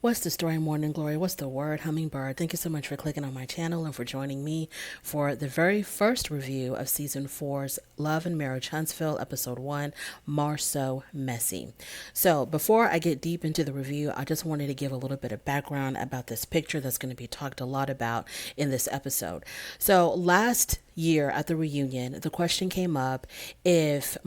What's the story, Morning Glory? What's the word, Hummingbird? Thank you so much for clicking on my channel and for joining me for the very first review of Season 4's Love and Marriage Huntsville, Episode 1, Marceau Messy. So, before I get deep into the review, I just wanted to give a little bit of background about this picture that's going to be talked a lot about in this episode. So, last year at the reunion, the question came up if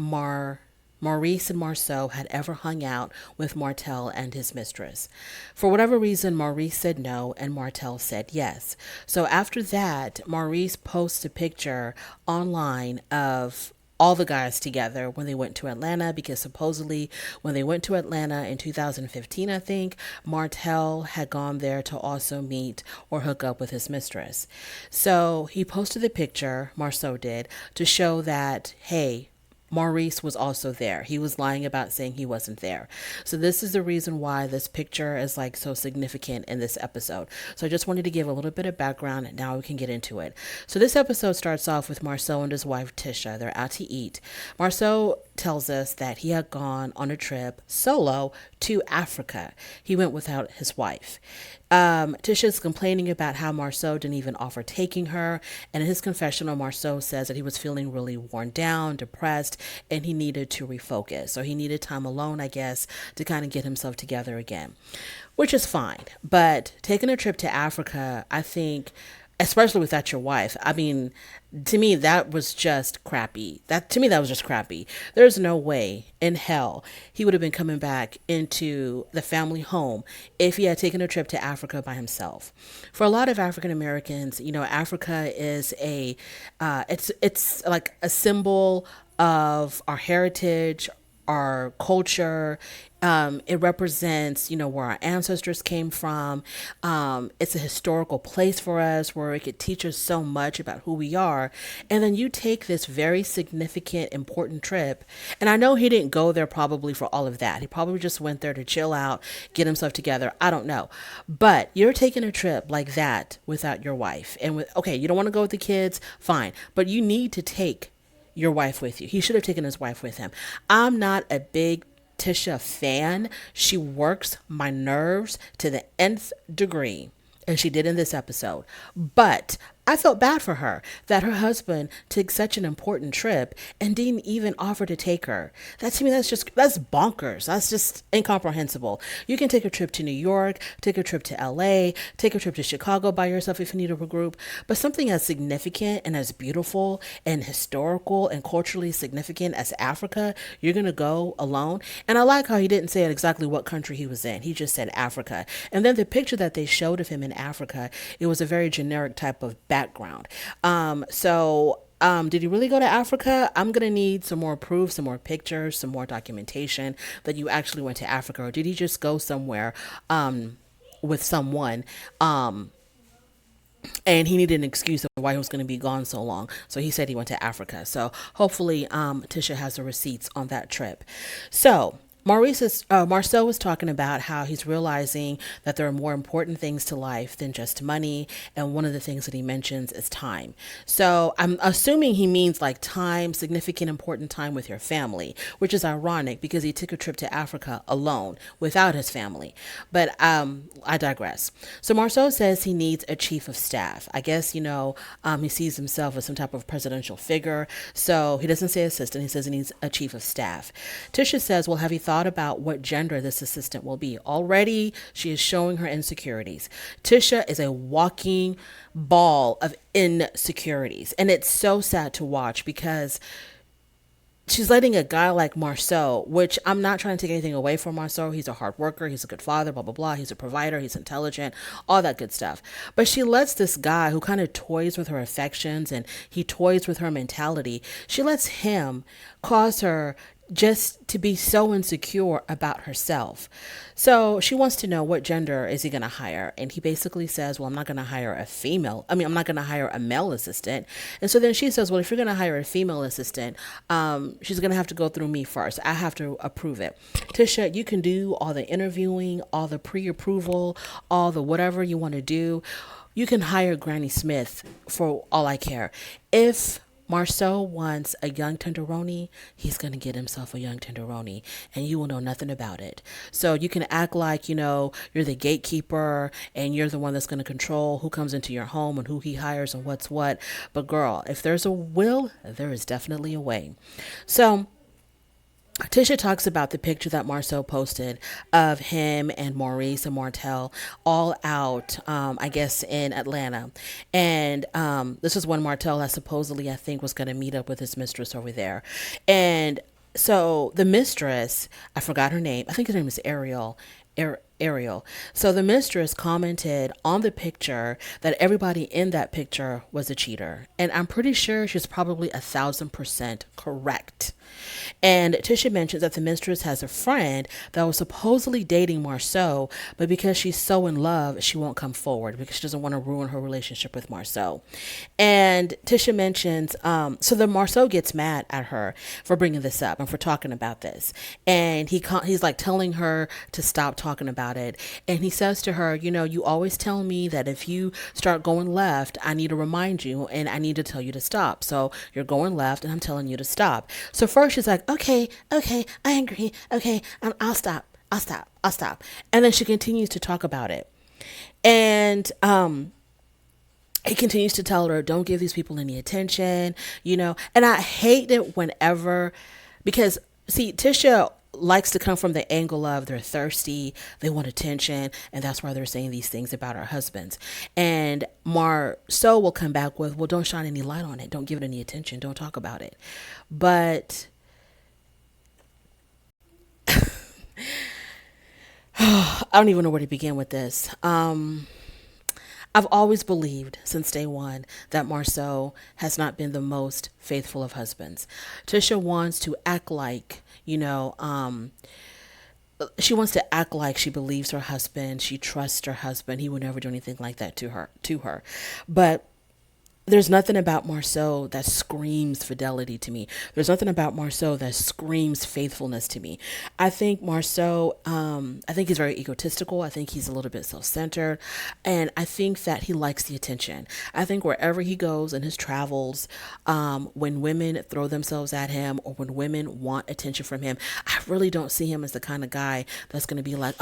Maurice and Marceau had ever hung out with Martel and his mistress. For whatever reason, Maurice said no and Martel said yes. So after that, Maurice posts a picture online of all the guys together when they went to Atlanta, because supposedly when they went to Atlanta in 2015, I think, Martel had gone there to also meet or hook up with his mistress. So he posted the picture, Marceau did, to show that, hey, Maurice was also there. He was lying about saying he wasn't there. So this is the reason why this picture is like so significant in this episode. So I just wanted to give a little bit of background and now we can get into it. So this episode starts off with Marceau and his wife Tisha. They're out to eat. Marceau tells us that he had gone on a trip solo to Africa. He went without his wife. Tisha's complaining about how Marceau didn't even offer taking her, and in his confessional, Marceau says that he was feeling really worn down, depressed, and he needed to refocus. So he needed time alone, I guess, to kind of get himself together again, which is fine. But taking a trip to Africa, I think, especially without your wife, I mean, to me, that was just crappy. That was just crappy. There's no way in hell he would have been coming back into the family home if he had taken a trip to Africa by himself. For a lot of African Americans, Africa is it's like a symbol of our heritage, our culture. It represents, where our ancestors came from. It's a historical place for us where it could teach us so much about who we are. And then you take this very significant, important trip. And I know he didn't go there probably for all of that. He probably just went there to chill out, get himself together. I don't know. But you're taking a trip like that without your wife. And okay, you don't want to go with the kids, fine. But you need to take your wife with you. He should have taken his wife with him. I'm not a big Tisha fan. She works my nerves to the nth degree, and she did in this episode. But I felt bad for her that her husband took such an important trip and didn't even offer to take her. That to me, that's bonkers. That's just incomprehensible. You can take a trip to New York, take a trip to LA, take a trip to Chicago by yourself if you need a group, but something as significant and as beautiful and historical and culturally significant as Africa, you're going to go alone. And I like how he didn't say exactly what country he was in. He just said Africa. And then the picture that they showed of him in Africa, it was a very generic type of background. Did he really go to Africa? I'm going to need some more proof, some more pictures, some more documentation that you actually went to Africa. Or did he just go somewhere with someone and he needed an excuse of why he was going to be gone so long? So he said he went to Africa. So hopefully Tisha has the receipts on that trip. So Marceau was talking about how he's realizing that there are more important things to life than just money. And one of the things that he mentions is time. So I'm assuming he means like time, significant, important time with your family, which is ironic because he took a trip to Africa alone without his family. But I digress. So Marceau says he needs a chief of staff. I guess, he sees himself as some type of presidential figure. So he doesn't say assistant. He says he needs a chief of staff. Tisha says, well, have you thought about what gender this assistant will be? Already, she is showing her insecurities. Tisha is a walking ball of insecurities. And it's so sad to watch because she's letting a guy like Marceau, which I'm not trying to take anything away from Marceau. He's a hard worker. He's a good father, blah, blah, blah. He's a provider. He's intelligent, all that good stuff. But she lets this guy who kind of toys with her affections and he toys with her mentality, she lets him cause her just to be so insecure about herself. So she wants to know what gender is he going to hire. And he basically says, well, I'm not going to hire I'm not going to hire a male assistant. And so then she says, well, if you're going to hire a female assistant, she's going to have to go through me first. I have to approve it. Tisha, you can do all the interviewing, all the pre-approval, all the whatever you want to do. You can hire Granny Smith for all I care. If Marceau wants a young tenderoni, he's going to get himself a young tenderoni, and you will know nothing about it. So you can act like, you're the gatekeeper and you're the one that's going to control who comes into your home and who he hires and what's what. But girl, if there's a will, there is definitely a way. So Tisha talks about the picture that Marceau posted of him and Maurice and Martell all out, I guess, in Atlanta. And this was when Martell, supposedly, I think, was going to meet up with his mistress over there. And so the mistress, I forgot her name. I think her name is Ariel. Ariel. So the mistress commented on the picture that everybody in that picture was a cheater. And I'm pretty sure she's probably 1,000% correct. And Tisha mentions that the mistress has a friend that was supposedly dating Marceau, but because she's so in love, she won't come forward because she doesn't want to ruin her relationship with Marceau. And Tisha mentions, so the Marceau gets mad at her for bringing this up and for talking about this. And he's like telling her to stop talking about it. And he says to her, you always tell me that if you start going left, I need to remind you and I need to tell you to stop. So you're going left and I'm telling you to stop. So first she's like, okay, I agree. Okay, I'll stop. And then she continues to talk about it. And, he continues to tell her, don't give these people any attention, and I hate it whenever, because see, Tisha likes to come from the angle of they're thirsty, they want attention, and that's why they're saying these things about our husbands. And Marceau will come back with, well, don't shine any light on it, don't give it any attention, don't talk about it. But I don't even know where to begin with this. I've always believed since day one that Marceau has not been the most faithful of husbands. Tisha wants to act like, she wants to act like she believes her husband, she trusts her husband, he would never do anything like that to her. But there's nothing about Marceau that screams fidelity to me. There's nothing about Marceau that screams faithfulness to me. I think Marceau, I think he's very egotistical. I think he's a little bit self-centered. And I think that he likes the attention. I think wherever he goes in his travels, when women throw themselves at him or when women want attention from him, I really don't see him as the kind of guy that's going to be like,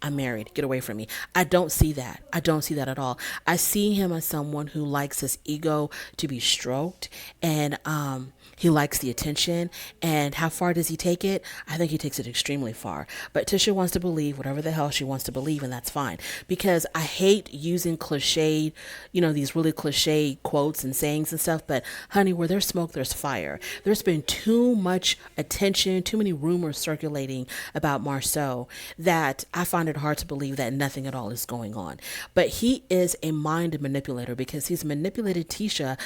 I'm married, get away from me. I don't see that. I don't see that at all. I see him as someone who likes his ego to be stroked, and he likes the attention. And how far does he take it? I think he takes it extremely far. But Tisha wants to believe whatever the hell she wants to believe, and that's fine, because I hate using cliche, these really cliche quotes and sayings and stuff. But honey, where there's smoke, there's fire. There's been too much attention, too many rumors circulating about Marceau that I find it hard to believe that nothing at all is going on. But he is a mind manipulator, because he's manipulated Tisha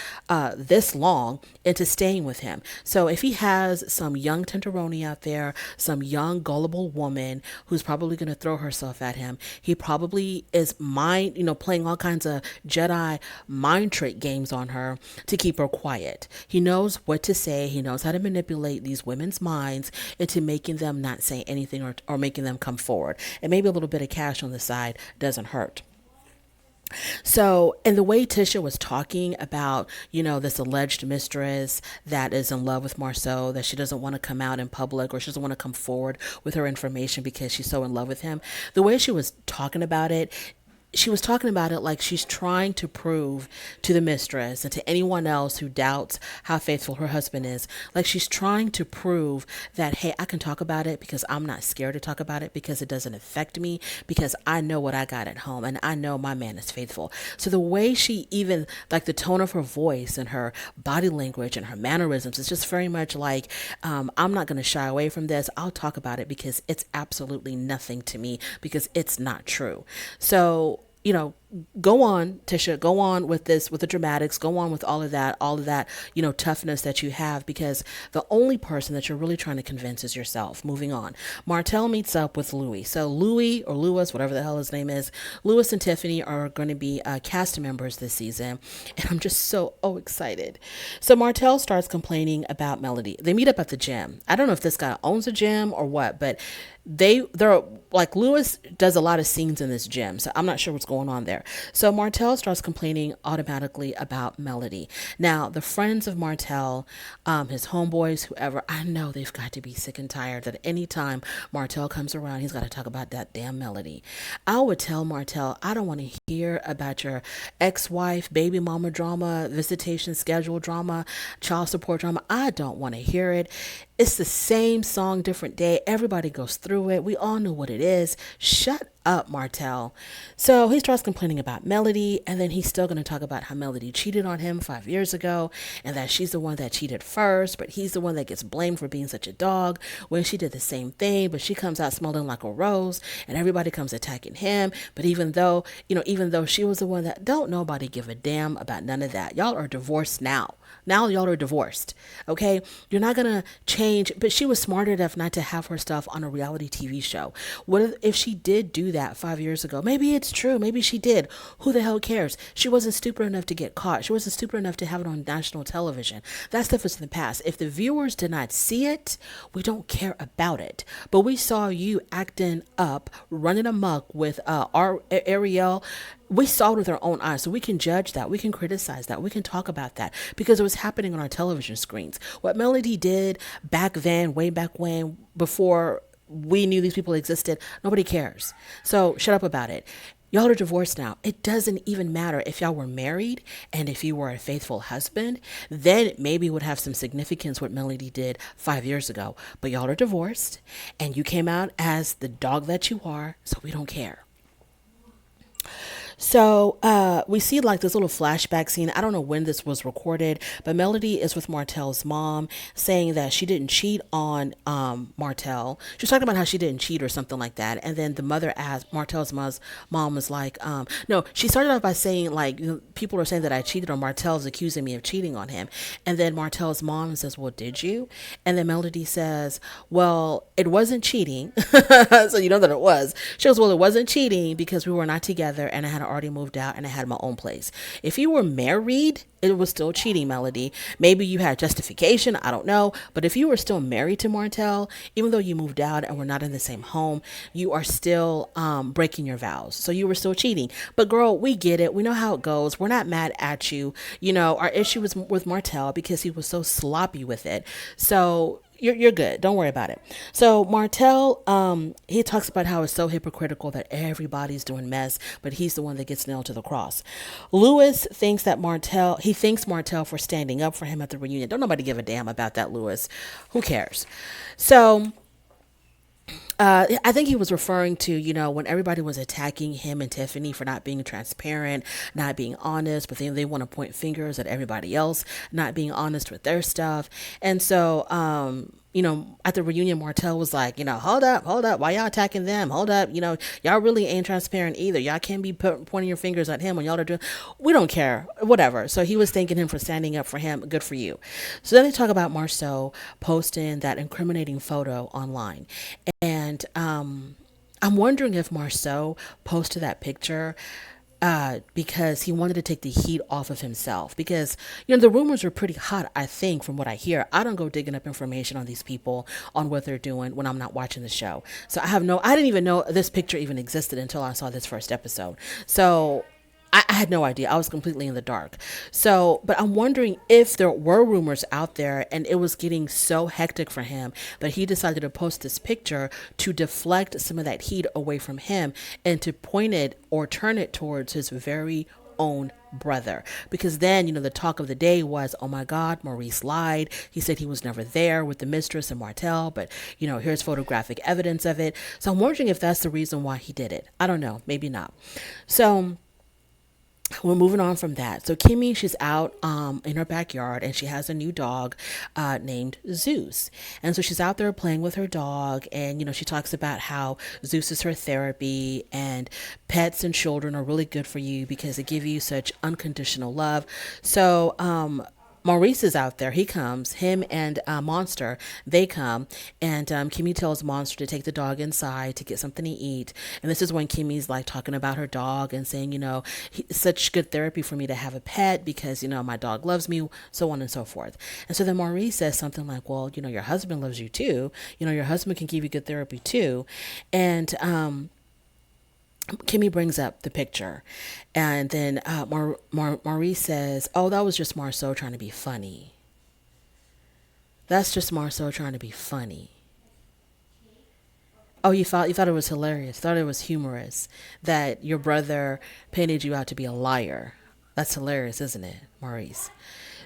this long into staying with him. So if he has some young tenderoni out there, some young gullible woman who's probably going to throw herself at him, he probably is playing all kinds of Jedi mind trick games on her to keep her quiet. He knows what to say. He knows how to manipulate these women's minds into making them not say anything or making them come forward. And maybe a little bit of cash on the side doesn't hurt. So, and the way Tisha was talking about, this alleged mistress that is in love with Marceau, that she doesn't want to come out in public, or she doesn't want to come forward with her information because she's so in love with him. The way she was talking about it, she was talking about it like she's trying to prove to the mistress and to anyone else who doubts how faithful her husband is, like she's trying to prove that, hey, I can talk about it because I'm not scared to talk about it, because it doesn't affect me, because I know what I got at home and I know my man is faithful. So the way she, even like the tone of her voice and her body language and her mannerisms, is just very much like, I'm not going to shy away from this. I'll talk about it because it's absolutely nothing to me, because it's not true. So, go on, Tisha, go on with this, with the dramatics, go on with all of that, toughness that you have, because the only person that you're really trying to convince is yourself. Moving on. Martell meets up with Louis. So Louis, or Lewis, whatever the hell his name is, Lewis and Tiffany are going to be cast members this season. And I'm just so excited. So Martell starts complaining about Melody. They meet up at the gym. I don't know if this guy owns a gym or what, but they're like, Lewis does a lot of scenes in this gym. So I'm not sure what's going on there. there. So Martell starts complaining automatically about Melody. Now, the friends of Martell, his homeboys, whoever, I know they've got to be sick and tired that anytime Martell comes around, he's got to talk about that damn Melody. I would tell Martell, I don't want to hear about your ex-wife, baby mama drama, visitation schedule drama, child support drama. I don't want to hear it. It's the same song, different day. Everybody goes through it. We all know what it is. Shut up, Martell. So he starts complaining about Melody, and then he's still going to talk about how Melody cheated on him 5 years ago, and that she's the one that cheated first, but he's the one that gets blamed for being such a dog when she did the same thing, but she comes out smelling like a rose, and everybody comes attacking him. But even though she was the one that, don't nobody give a damn about none of that. Y'all are divorced now. Now y'all are divorced. Okay? You're not going to change. But she was smart enough not to have her stuff on a reality TV show. What if she did do that 5 years ago? Maybe it's true. Maybe she did. Who the hell cares? She wasn't stupid enough to get caught. She wasn't stupid enough to have it on national television. That stuff is in the past. If the viewers did not see it, we don't care about it. But we saw you acting up, running amok with our Ariel. We saw it with our own eyes, so we can judge that. We can criticize that. We can talk about that because it was happening on our television screens. What Melody did back then, way back when, before we knew these people existed, nobody cares. So shut up about it. Y'all are divorced now. It doesn't even matter if y'all were married and if you were a faithful husband, then maybe it would have some significance what Melody did 5 years ago. But y'all are divorced and you came out as the dog that you are, so we don't care. So we see like this little flashback scene. I don't know when this was recorded, but Melody is with Martell's mom saying that she didn't cheat on Martell. She was talking about how she didn't cheat or something like that. And then the mother asked, Martell's mom was like, no, she started off by saying like, people are saying that I cheated or Martell's accusing me of cheating on him. And then Martell's mom says, well, did you? And then Melody says, well, it wasn't cheating. So you know that it was. She goes, well, it wasn't cheating because we were not together and I had already moved out and I had my own place. If you were married, it was still cheating, Melody. Maybe you had justification, I don't know. But if you were still married to Martell, even though you moved out and were not in the same home, you are still breaking your vows. So you were still cheating. But girl, we get it. We know how it goes. We're not mad at you. You know, our issue was with Martell because he was so sloppy with it. So you're good. Don't worry about it. So Martell, he talks about how it's so hypocritical that everybody's doing mess, but he's the one that gets nailed to the cross. Lewis thinks he thanks Martell for standing up for him at the reunion. Don't nobody give a damn about that, Lewis. Who cares? So I think he was referring to, when everybody was attacking him and Tiffany for not being transparent, not being honest, but then they want to point fingers at everybody else, not being honest with their stuff. And so, at the reunion, Martell was like, hold up. Why y'all attacking them? Hold up. Y'all really ain't transparent either. Y'all can't be pointing your fingers at him when y'all are doing, we don't care, whatever. So he was thanking him for standing up for him. Good for you. So then they talk about Marceau posting that incriminating photo online. And I'm wondering if Marceau posted that picture because he wanted to take the heat off of himself, because the rumors are pretty hot. I think from what I hear, I don't go digging up information on these people on what they're doing when I'm not watching the show. So I didn't even know this picture even existed until I saw this first episode. So I had no idea. I was completely in the dark. So, but I'm wondering if there were rumors out there and it was getting so hectic for him that he decided to post this picture to deflect some of that heat away from him and to point it or turn it towards his very own brother. Because then, the talk of the day was, oh my God, Maurice lied. He said he was never there with the mistress and Martell, but here's photographic evidence of it. So I'm wondering if that's the reason why he did it. I don't know. Maybe not. So we're moving on from that. So Kimmy, she's out in her backyard and she has a new dog named Zeus. And so she's out there playing with her dog, and she talks about how Zeus is her therapy and pets and children are really good for you because they give you such unconditional love. So Maurice is out there. He comes, him and Monster, they come, and Kimmy tells Monster to take the dog inside to get something to eat. And this is when Kimmy's like talking about her dog and saying, it's such good therapy for me to have a pet because, my dog loves me, so on and so forth. And so then Maurice says something like, well, your husband loves you too. Your husband can give you good therapy too. And Kimmy brings up the picture, and then Maurice says, "Oh, that was just Marceau trying to be funny. That's just Marceau trying to be funny." Oh, you thought it was hilarious. Thought it was humorous that your brother painted you out to be a liar. That's hilarious, isn't it, Maurice?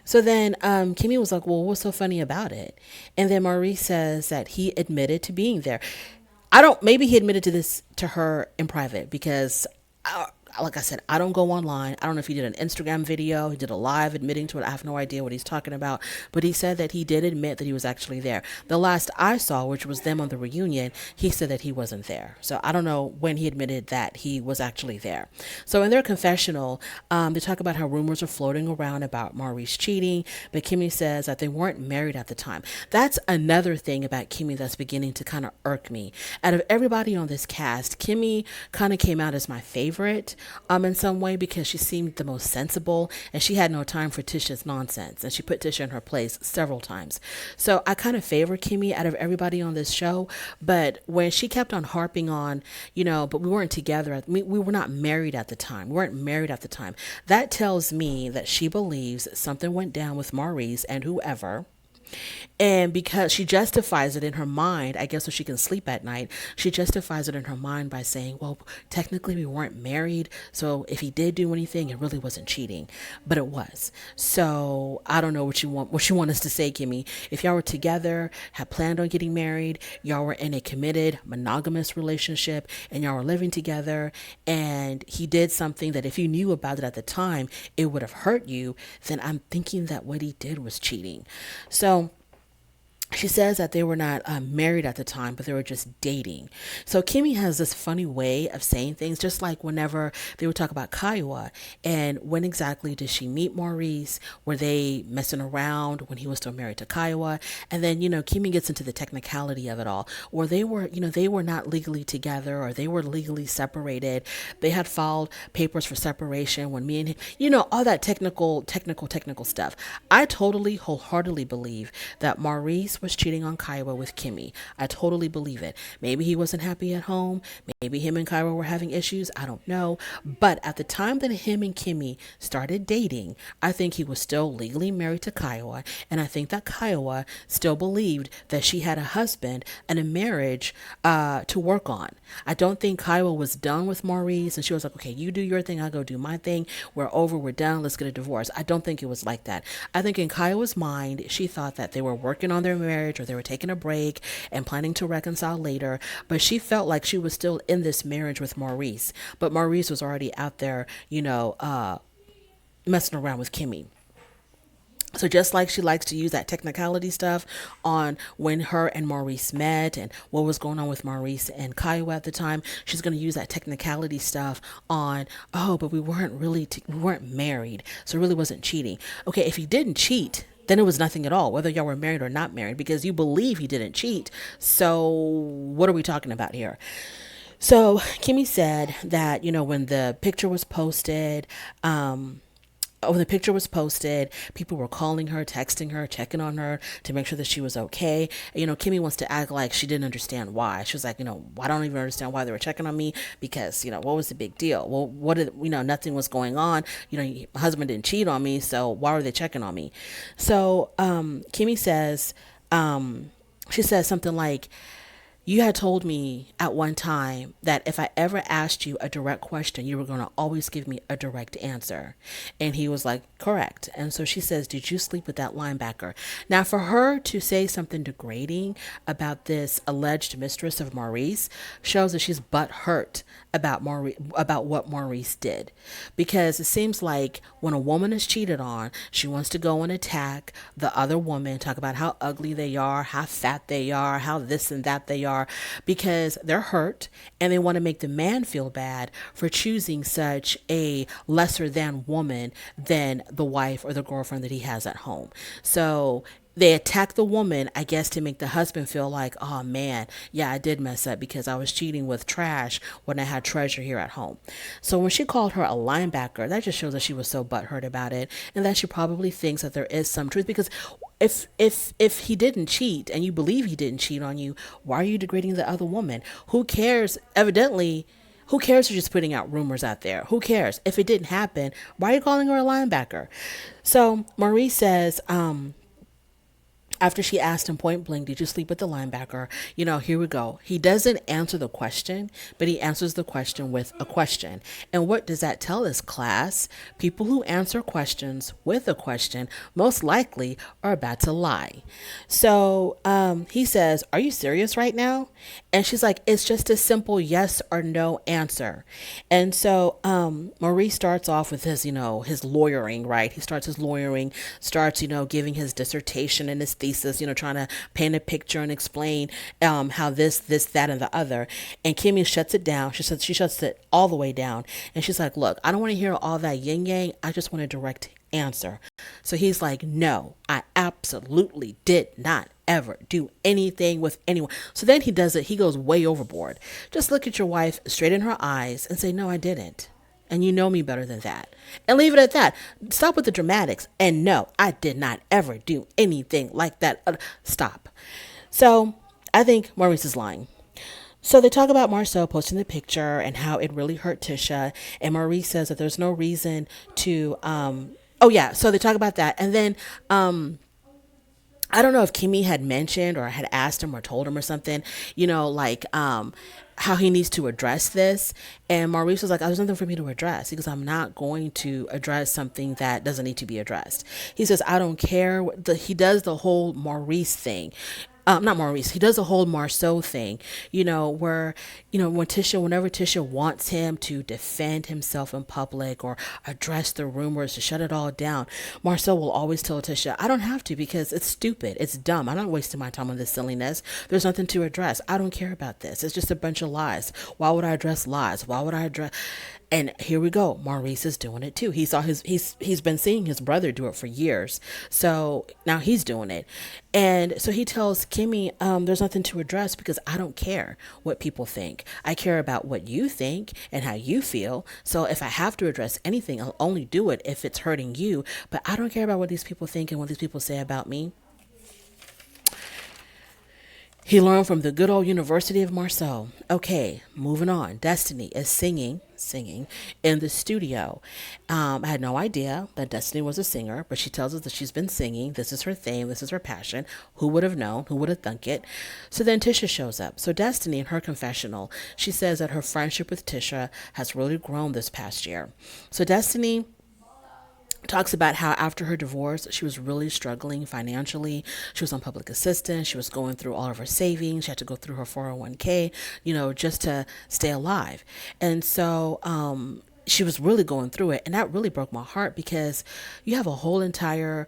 So then Kimmy was like, "Well, what's so funny about it?" And then Maurice says that he admitted to being there. I don't. Maybe he admitted to this to her in private because, like I said, I don't go online. I don't know if he did an Instagram video, he did a live admitting to it. I have no idea what he's talking about. But he said that he did admit that he was actually there. The last I saw, which was them on the reunion, he said that he wasn't there. So I don't know when he admitted that he was actually there. So in their confessional, they talk about how rumors are floating around about Maurice cheating, but Kimmy says that they weren't married at the time. That's another thing about Kimmy that's beginning to kind of irk me. Out of everybody on this cast, Kimmy kind of came out as my favorite in some way because she seemed the most sensible and she had no time for Tisha's nonsense, and she put Tisha in her place several times. So I kind of favor Kimmy out of everybody on this show, but when she kept on harping on, but we weren't together, we were not married at the time. We weren't married at the time. That tells me that she believes something went down with Maurice and whoever. And because she justifies it in her mind, I guess so she can sleep at night, she justifies it in her mind by saying, well, technically we weren't married. So if he did do anything, it really wasn't cheating, but it was. So I don't know what you want us to say, Kimmy. If y'all were together, had planned on getting married, y'all were in a committed monogamous relationship and y'all were living together, and he did something that if you knew about it at the time, it would have hurt you, then I'm thinking that what he did was cheating. So she says that they were not married at the time, but they were just dating. So Kimmy has this funny way of saying things, just like whenever they would talk about Kiowa and when exactly did she meet Maurice? Were they messing around when he was still married to Kiowa? And then, Kimmy gets into the technicality of it all, or they were not legally together, or they were legally separated. They had filed papers for separation when me and him, all that technical stuff. I totally wholeheartedly believe that Maurice was cheating on Kiowa with Kimmy. I totally believe it. Maybe he wasn't happy at home. Maybe him and Kiowa were having issues. I don't know. But at the time that him and Kimmy started dating, I think he was still legally married to Kiowa. And I think that Kiowa still believed that she had a husband and a marriage to work on. I don't think Kiowa was done with Maurice and she was like, okay, you do your thing, I'll go do my thing. We're over, we're done, let's get a divorce. I don't think it was like that. I think in Kiowa's mind, she thought that they were working on their marriage or they were taking a break and planning to reconcile later, but she felt like she was still in this marriage with Maurice, but Maurice was already out there, messing around with Kimmy. So just like she likes to use that technicality stuff on when her and Maurice met and what was going on with Maurice and Kiowa at the time, she's going to use that technicality stuff on, oh, but we weren't married, so it really wasn't cheating. Okay, if he didn't cheat, then it was nothing at all, whether y'all were married or not married, because you believe he didn't cheat. So what are we talking about here? So Kimmy said that, when the picture was posted, when the picture was posted, people were calling her, texting her, checking on her to make sure that she was okay. Kimmy wants to act like she didn't understand why. She was like, I don't even understand why they were checking on me because, what was the big deal? Well, nothing was going on. My husband didn't cheat on me, so why were they checking on me? So Kimmy says, she says something like, you had told me at one time that if I ever asked you a direct question, you were going to always give me a direct answer. And he was like, correct. And so she says, did you sleep with that linebacker? Now, for her to say something degrading about this alleged mistress of Maurice shows that she's butthurt about what Maurice did. Because it seems like when a woman is cheated on, she wants to go and attack the other woman, talk about how ugly they are, how fat they are, how this and that they are, because they're hurt and they want to make the man feel bad for choosing such a lesser than woman than the wife or the girlfriend that he has at home. So they attack the woman, I guess, to make the husband feel like, oh man, yeah, I did mess up because I was cheating with trash when I had treasure here at home. So when she called her a linebacker, that just shows that she was so butthurt about it, and that she probably thinks that there is some truth, because if he didn't cheat and you believe he didn't cheat on you, why are you degrading the other woman? Who cares? Evidently, Who cares if you're just putting out rumors out there? Who cares? If it didn't happen, why are you calling her a linebacker? So Maurice says, after she asked him point blank, did you sleep with the linebacker? Here we go. He doesn't answer the question, but he answers the question with a question. And what does that tell us, class? People who answer questions with a question most likely are about to lie. So he says, are you serious right now? And she's like, it's just a simple yes or no answer. And so Maurice starts off with his lawyering, right? He starts his lawyering, giving his dissertation and his thesis, trying to paint a picture and explain how this, that, and the other. And Kimmy shuts it down. She shuts it all the way down. And she's like, look, I don't want to hear all that yin yang. I just want a direct answer. So he's like, no, I absolutely did not ever do anything with anyone. So then he does it. He goes way overboard. Just look at your wife straight in her eyes and say, no, I didn't. And you know me better than that. And leave it at that. Stop with the dramatics. And no, I did not ever do anything like that. Stop. So I think Maurice is lying. So they talk about Marceau posting the picture and how it really hurt Tisha. And Maurice says that there's no reason to, so they talk about that. And then, I don't know if Kimmy had mentioned or had asked him or told him or something, how he needs to address this. And Maurice was like, there's nothing for me to address because I'm not going to address something that doesn't need to be addressed. He says, I don't care. He does the whole Maurice thing. Not Maurice. He does the whole Marceau thing, where, whenever Tisha wants him to defend himself in public or address the rumors to shut it all down, Marceau will always tell Tisha, I don't have to because it's stupid. It's dumb. I'm not wasting my time on this silliness. There's nothing to address. I don't care about this. It's just a bunch of lies. Why would I address lies? Why would I address... And here we go. Maurice is doing it too. He's been seeing his brother do it for years. So now he's doing it. And so he tells Kimmy, there's nothing to address because I don't care what people think. I care about what you think and how you feel. So if I have to address anything, I'll only do it if it's hurting you. But I don't care about what these people think and what these people say about me. He learned from the good old University of Marceau. Okay, moving on. Destiny is singing in the studio. I had no idea that Destiny was a singer, but she tells us that she's been singing. This is her thing. This is her passion. Who would have known? Who would have thunk it? So then Tisha shows up. So Destiny, in her confessional, she says that her friendship with Tisha has really grown this past year. So Destiny talks about how after her divorce, she was really struggling financially. She was on public assistance. She was going through all of her savings. She had to go through her 401k, just to stay alive. And so, she was really going through it. And that really broke my heart because you have a whole entire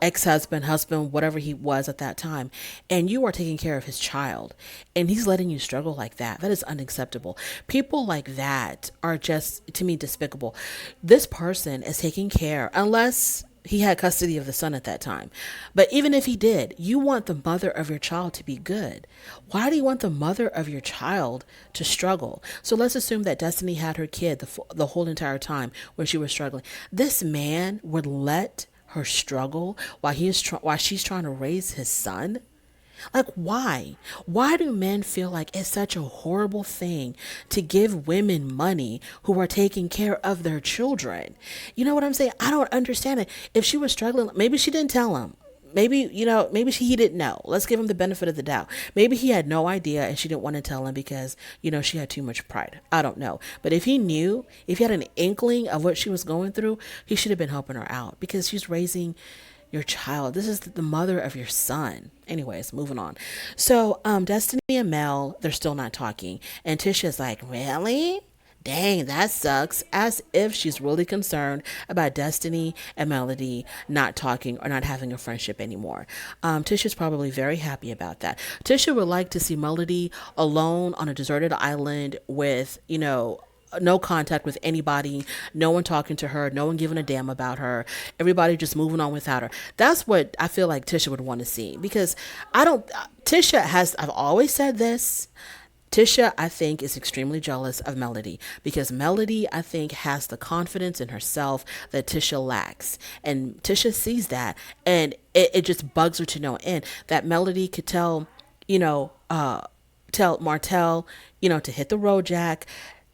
husband, whatever he was at that time, and you are taking care of his child, and he's letting you struggle like that. That is unacceptable. People like that are just, to me, despicable. This person is taking care, unless he had custody of the son at that time. But even if he did, you want the mother of your child to be good. Why do you want the mother of your child to struggle? So let's assume that Destiny had her kid the whole entire time when she was struggling. This man would let her struggle while she's trying to raise his son. Like, why do men feel like it's such a horrible thing to give women money who are taking care of their children? You know what I'm saying? I don't understand it. If she was struggling, maybe she didn't tell him. Maybe, he didn't know. Let's give him the benefit of the doubt. Maybe he had no idea and she didn't want to tell him because, she had too much pride. I don't know. But if he knew, if he had an inkling of what she was going through, he should have been helping her out because she's raising your child. This is the mother of your son. Anyways, moving on. So, Destiny and Mel, they're still not talking. And Tisha's like, really? Dang, that sucks. As if she's really concerned about Destiny and Melody not talking or not having a friendship anymore. Tisha's probably very happy about that. Tisha would like to see Melody alone on a deserted island with, no contact with anybody, no one talking to her, no one giving a damn about her, everybody just moving on without her. That's what I feel like Tisha would want to see, because I've always said this, Tisha, I think, is extremely jealous of Melody because Melody, I think, has the confidence in herself that Tisha lacks. And Tisha sees that, and it just bugs her to no end that Melody could tell Martell, to hit the road, Jack.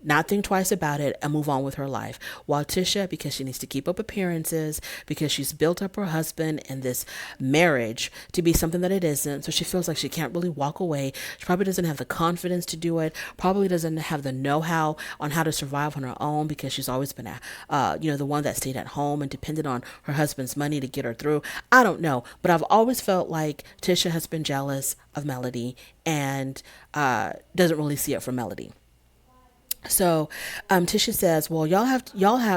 not think twice about it and move on with her life. While Tisha, because she needs to keep up appearances, because she's built up her husband and this marriage to be something that it isn't, so she feels like she can't really walk away. She probably doesn't have the confidence to do it, probably doesn't have the know-how on how to survive on her own, because she's always been the one that stayed at home and depended on her husband's money to get her through. I don't know, but I've always felt like Tisha has been jealous of Melody and doesn't really see it for Melody. So, Tisha says, well,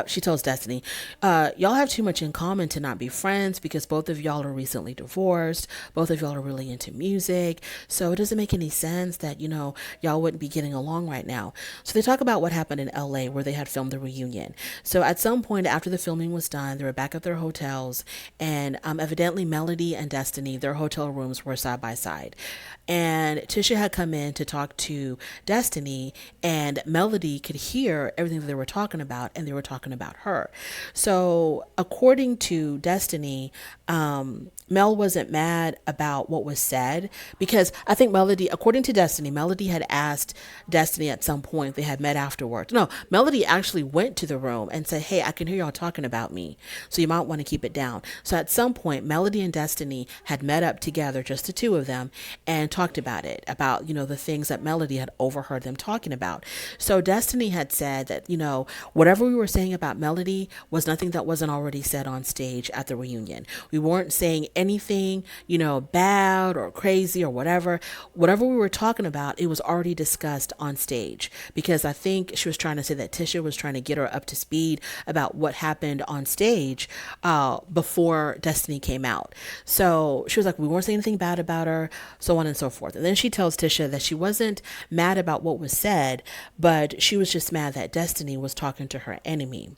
she tells Destiny, y'all have too much in common to not be friends, because both of y'all are recently divorced. Both of y'all are really into music. So it doesn't make any sense that, y'all wouldn't be getting along right now. So they talk about what happened in LA where they had filmed the reunion. So at some point after the filming was done, they were back at their hotels, and evidently Melody and Destiny, their hotel rooms were side by side. And Tisha had come in to talk to Destiny, and Melody could hear everything that they were talking about, and they were talking about her. So according to Destiny, Mel wasn't mad about what was said, because I think Melody, according to Destiny, Melody had asked Destiny at some point, they had met afterwards. No, Melody actually went to the room and said, hey, I can hear y'all talking about me, so you might want to keep it down. So at some point, Melody and Destiny had met up together, just the two of them, and talked about it, about, the things that Melody had overheard them talking about. So Destiny had said that, whatever we were saying about Melody was nothing that wasn't already said on stage at the reunion. We weren't saying anything, bad or crazy or whatever. Whatever we were talking about, it was already discussed on stage, because I think she was trying to say that Tisha was trying to get her up to speed about what happened on stage before Destiny came out. So she was like, we weren't saying anything bad about her, so on and so forth. And then she tells Tisha that she wasn't mad about what was said, but she was just mad that Destiny was talking to her enemy.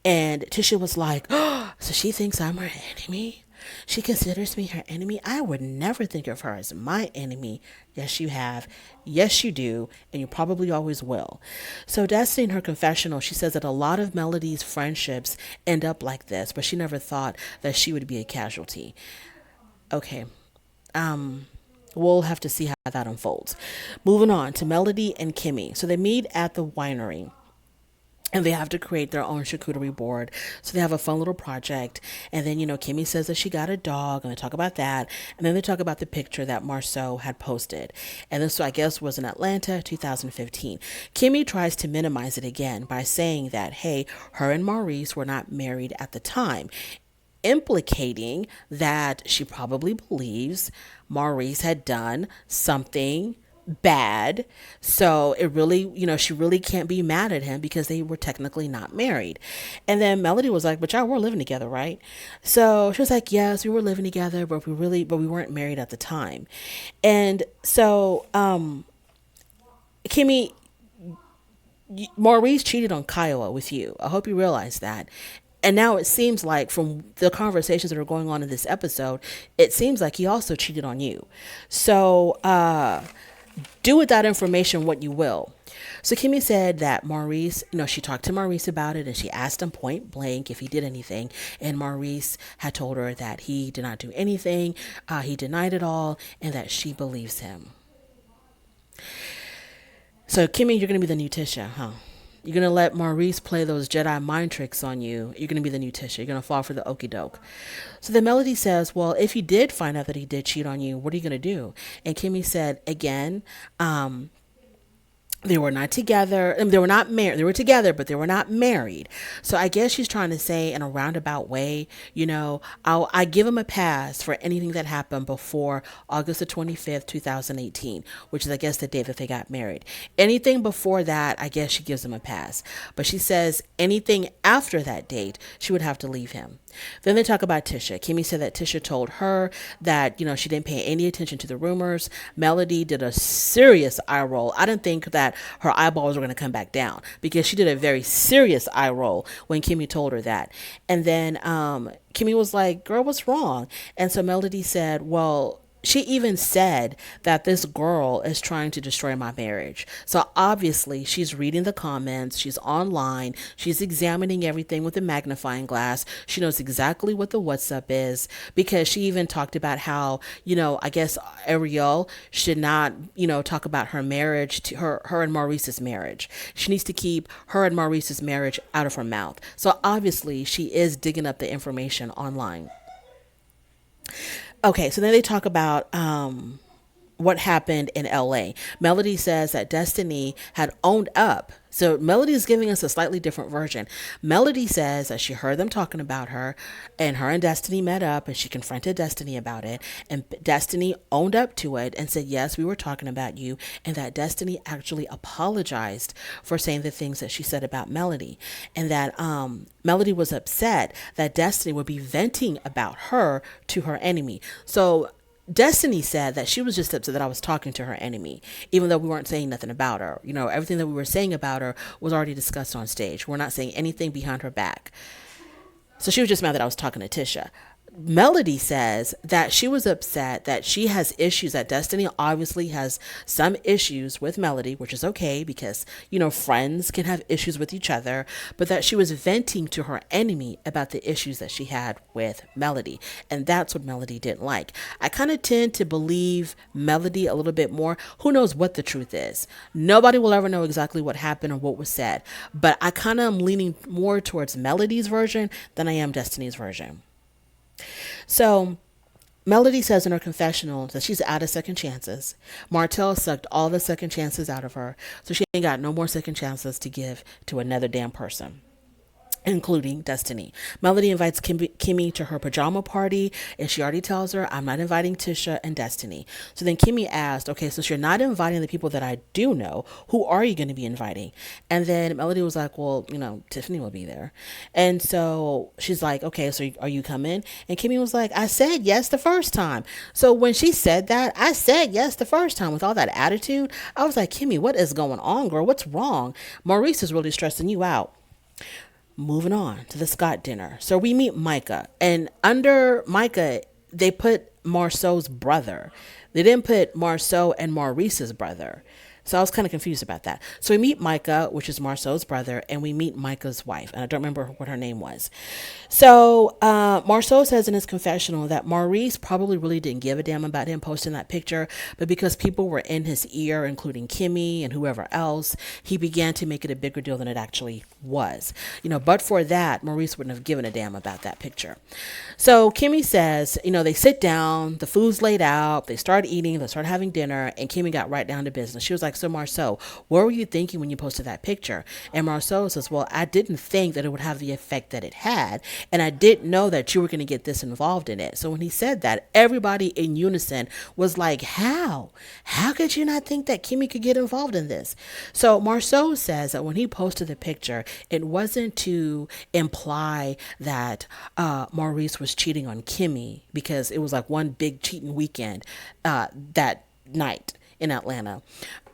And Tisha was like, oh, so she thinks I'm her enemy? She considers me her enemy? I would never think of her as my enemy. Yes, you have. Yes, you do. And you probably always will. So Destiny, in her confessional, she says that a lot of Melody's friendships end up like this, but she never thought that she would be a casualty. Okay. We'll have to see how that unfolds. Moving on to Melody and Kimmy. So they meet at the winery, and they have to create their own charcuterie board. So they have a fun little project. And then, Kimmy says that she got a dog, and they talk about that. And then they talk about the picture that Marceau had posted. And this, I guess, was in Atlanta, 2015. Kimmy tries to minimize it again by saying that, hey, her and Maurice were not married at the time, implicating that she probably believes Maurice had done something bad. So it really, she really can't be mad at him because they were technically not married. And then Melody was like, but y'all were living together, right? So she was like, yes, we were living together, but we weren't married at the time. And so, Kimmy, Maurice cheated on Kiowa with you. I hope you realize that. And now it seems like, from the conversations that are going on in this episode, it seems like he also cheated on you. So do with that information what you will. So Kimmy said that Maurice, she talked to Maurice about it, and she asked him point blank if he did anything. And Maurice had told her that he did not do anything. He denied it all, and that she believes him. So Kimmy, you're going to be the new Tisha, huh? You're going to let Maurice play those Jedi mind tricks on you. You're going to be the new Tisha. You're going to fall for the okie doke. So then Melody says, well, if you did find out that he did cheat on you, what are you going to do? And Kimmy said, again, they were not together. They were not married. They were together, but they were not married. So I guess she's trying to say, in a roundabout way, I give him a pass for anything that happened before August the 25th, 2018, which is, I guess, the day that they got married. Anything before that, I guess she gives him a pass. But she says anything after that date, she would have to leave him. Then they talk about Tisha. Kimmy said that Tisha told her that, she didn't pay any attention to the rumors. Melody did a serious eye roll. I didn't think that her eyeballs were going to come back down, because she did a very serious eye roll when Kimmy told her that. And then Kimmy was like, girl, what's wrong? And so Melody said, well, she even said that this girl is trying to destroy my marriage. So obviously, she's reading the comments, she's online, she's examining everything with a magnifying glass. She knows exactly what the what's up is, because she even talked about how, I guess Ariel should not, talk about her marriage, to her and Maurice's marriage. She needs to keep her and Maurice's marriage out of her mouth. So obviously, she is digging up the information online. Okay, so then they talk about what happened in LA. Melody says that Destiny had owned up. So Melody is giving us a slightly different version. Melody says that she heard them talking about her, and her and Destiny met up, and she confronted Destiny about it, and Destiny owned up to it and said, yes, we were talking about you, and that Destiny actually apologized for saying the things that she said about Melody, and that Melody was upset that Destiny would be venting about her to her enemy. So Destiny said that she was just upset that I was talking to her enemy, even though we weren't saying nothing about her. Everything that we were saying about her was already discussed on stage. We're not saying anything behind her back. So she was just mad that I was talking to Tisha. Melody says that she was upset that she has issues, that Destiny obviously has some issues with Melody, which is okay because, friends can have issues with each other, but that she was venting to her enemy about the issues that she had with Melody. And that's what Melody didn't like. I kind of tend to believe Melody a little bit more. Who knows what the truth is? Nobody will ever know exactly what happened or what was said, but I kind of am leaning more towards Melody's version than I am Destiny's version. So Melody says in her confessional that she's out of second chances. Martell sucked all the second chances out of her, so she ain't got no more second chances to give to another damn person, including Destiny. Melody invites Kimmy to her pajama party, and she already tells her, I'm not inviting Tisha and Destiny. So then Kimmy asked, okay, since you're not inviting the people that I do know, who are you going to be inviting? And then Melody was like, well, Tiffany will be there. And so she's like, okay, so are you coming? And Kimmy was like, I said yes the first time. So when she said that, I said yes the first time with all that attitude, I was like, Kimmy, what is going on, girl? What's wrong? Maurice is really stressing you out. Moving on to the Scott dinner. So we meet Micah, and under Micah, they put Marceau's brother. They didn't put Marceau and Maurice's brother. So I was kind of confused about that. So we meet Micah, which is Marceau's brother, and we meet Micah's wife. And I don't remember what her name was. So Marceau says in his confessional that Maurice probably really didn't give a damn about him posting that picture, but because people were in his ear, including Kimmy and whoever else, he began to make it a bigger deal than it actually was. But for that, Maurice wouldn't have given a damn about that picture. So Kimmy says, they sit down, the food's laid out, they start eating, they start having dinner, and Kimmy got right down to business. She was like, so Marceau, what were you thinking when you posted that picture? And Marceau says, well, I didn't think that it would have the effect that it had, and I didn't know that you were going to get this involved in it. So when he said that, everybody in unison was like, how could you not think that Kimmy could get involved in this? So Marceau says that when he posted the picture, it wasn't to imply that Maurice was cheating on Kimmy, because it was like one big cheating weekend that night in Atlanta.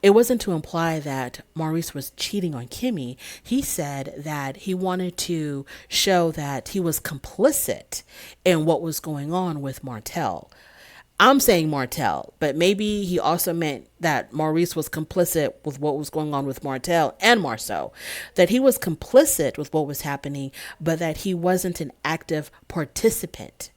It wasn't to imply that Maurice was cheating on Kimmy. He said that he wanted to show that he was complicit in what was going on with Martell. I'm saying Martell, but maybe he also meant that Maurice was complicit with what was going on with Martell and Marceau, that he was complicit with what was happening, but that he wasn't an active participant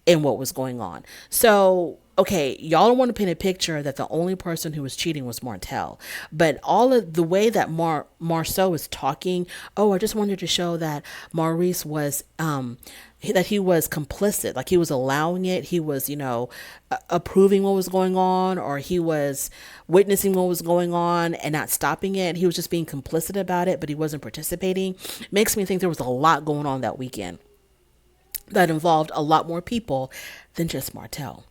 in what was going on. So, okay, y'all don't want to paint a picture that the only person who was cheating was Martell, but all of the way that Marceau is talking, I just wanted to show that Maurice was, that he was complicit, like he was allowing it. He was, approving what was going on, or he was witnessing what was going on and not stopping it. He was just being complicit about it, but he wasn't participating. Makes me think there was a lot going on that weekend that involved a lot more people than just Martell.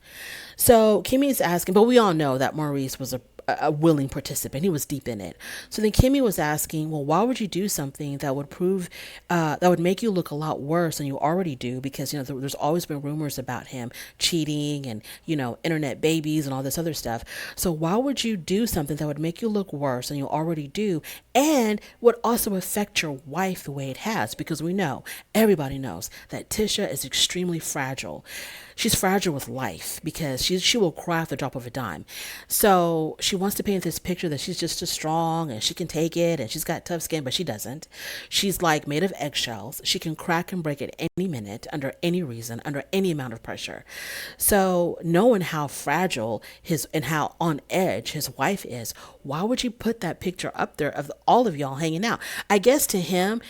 So Kimmy is asking, but we all know that Maurice was a willing participant. He was deep in it. So then Kimmy was asking, well, why would you do something that would prove, that would make you look a lot worse than you already do? Because, there's always been rumors about him cheating and, internet babies and all this other stuff. So why would you do something that would make you look worse than you already do, and would also affect your wife the way it has? Because everybody knows that Tisha is extremely fragile. she's fragile with life because she will cry at the drop of a dime. So she wants to paint this picture that she's just as strong and she can take it and she's got tough skin, but she doesn't. She's like made of eggshells. She can crack and break at any minute, under any reason, under any amount of pressure. So knowing how fragile his and how on edge his wife is, why would you put that picture up there of all of y'all hanging out? I guess to him,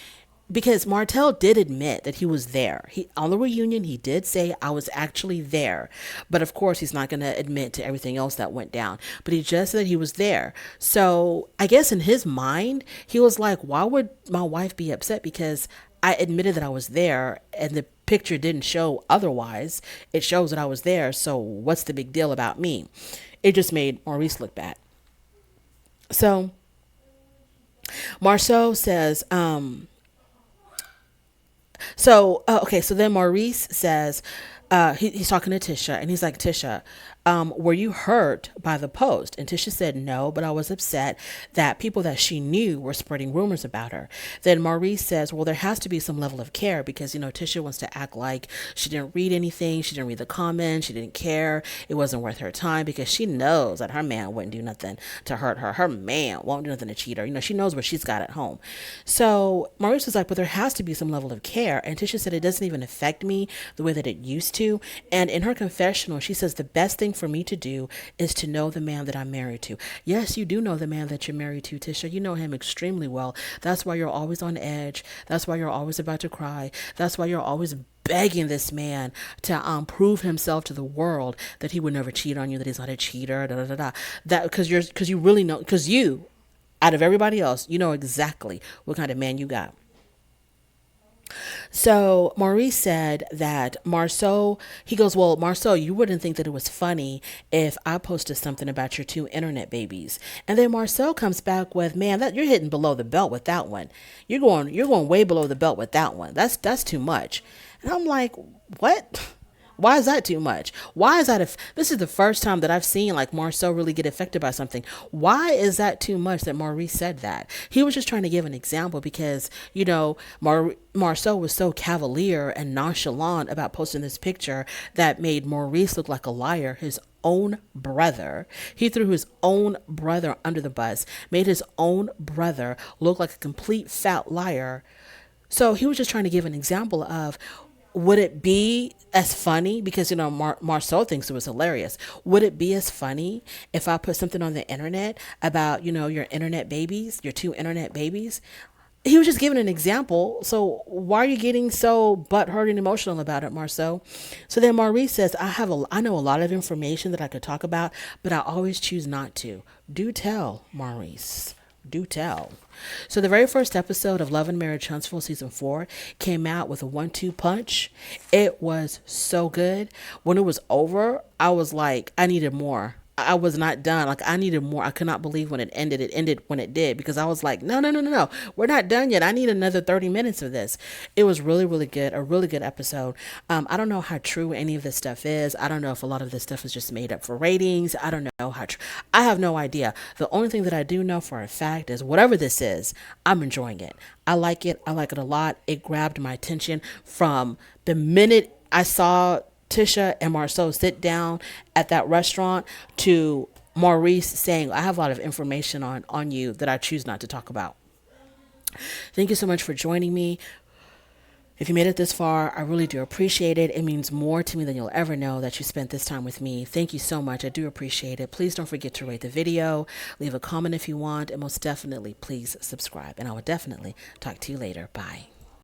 because Martell did admit that he was there. He on the reunion, he did say, I was actually there. But of course, he's not going to admit to everything else that went down. But he just said he was there. So I guess in his mind, he was like, why would my wife be upset? Because I admitted that I was there and the picture didn't show otherwise. It shows that I was there. So what's the big deal about me? It just made Maurice look bad. So Marceau says, okay, so then Maurice says, he's talking to Tisha, and he's like, Tisha, were you hurt by the post? And Tisha said, no, but I was upset that people that she knew were spreading rumors about her. Then Maurice says, well, there has to be some level of care because, Tisha wants to act like she didn't read anything. She didn't read the comments. She didn't care. It wasn't worth her time because she knows that her man wouldn't do nothing to hurt her. Her man won't do nothing to cheat her. She knows what she's got at home. So Maurice was like, but there has to be some level of care. And Tisha said, it doesn't even affect me the way that it used to. And in her confessional, she says, the best thing for me to do is to know the man that I'm married to. Yes, you do know the man that you're married to, Tisha. You know him extremely well. That's why you're always on edge. That's why you're always about to cry. That's why you're always begging this man to prove himself to the world that he would never cheat on you, that he's not a cheater, da da da da. That because you really know, because you, out of everybody else, you know exactly what kind of man you got. So Maurice said that Marceau, he goes, well, Marceau, you wouldn't think that it was funny if I posted something about your two internet babies. And then Marceau comes back with, man, that you're hitting below the belt with that one. You're going way below the belt with that one. That's too much. And I'm like, what? Why is that too much? Why is that if this is the first time that I've seen like Marceau really get affected by something? Why is that too much that Maurice said that? He was just trying to give an example because, Marceau was so cavalier and nonchalant about posting this picture that made Maurice look like a liar, his own brother. He threw his own brother under the bus, made his own brother look like a complete fat liar. So he was just trying to give an example of, would it be as funny? Because, Marceau thinks it was hilarious. Would it be as funny if I put something on the internet about, your internet babies, your two internet babies? He was just giving an example. So why are you getting so butthurt and emotional about it, Marceau? So then Maurice says, I know a lot of information that I could talk about, but I always choose not to. Do tell, Maurice. Do tell. So the very first episode of Love and Marriage Huntsville season 4 came out with a 1-2 punch. It was so good. When it was over, I was like, I needed more. I was not done. Like, I needed more. I could not believe when it ended. It ended when it did because I was like, no. We're not done yet. I need another 30 minutes of this. It was really, really good. A really good episode. I don't know how true any of this stuff is. I don't know if a lot of this stuff is just made up for ratings. I don't know how true. I have no idea. The only thing that I do know for a fact is whatever this is, I'm enjoying it. I like it. I like it a lot. It grabbed my attention from the minute I saw Tisha and Marceau sit down at that restaurant to Maurice saying, I have a lot of information on you that I choose not to talk about. Thank you so much for joining me. If you made it this far, I really do appreciate it. It means more to me than you'll ever know that you spent this time with me. Thank you so much. I do appreciate it. Please don't forget to rate the video, leave a comment if you want, and most definitely please subscribe. And I will definitely talk to you later. Bye.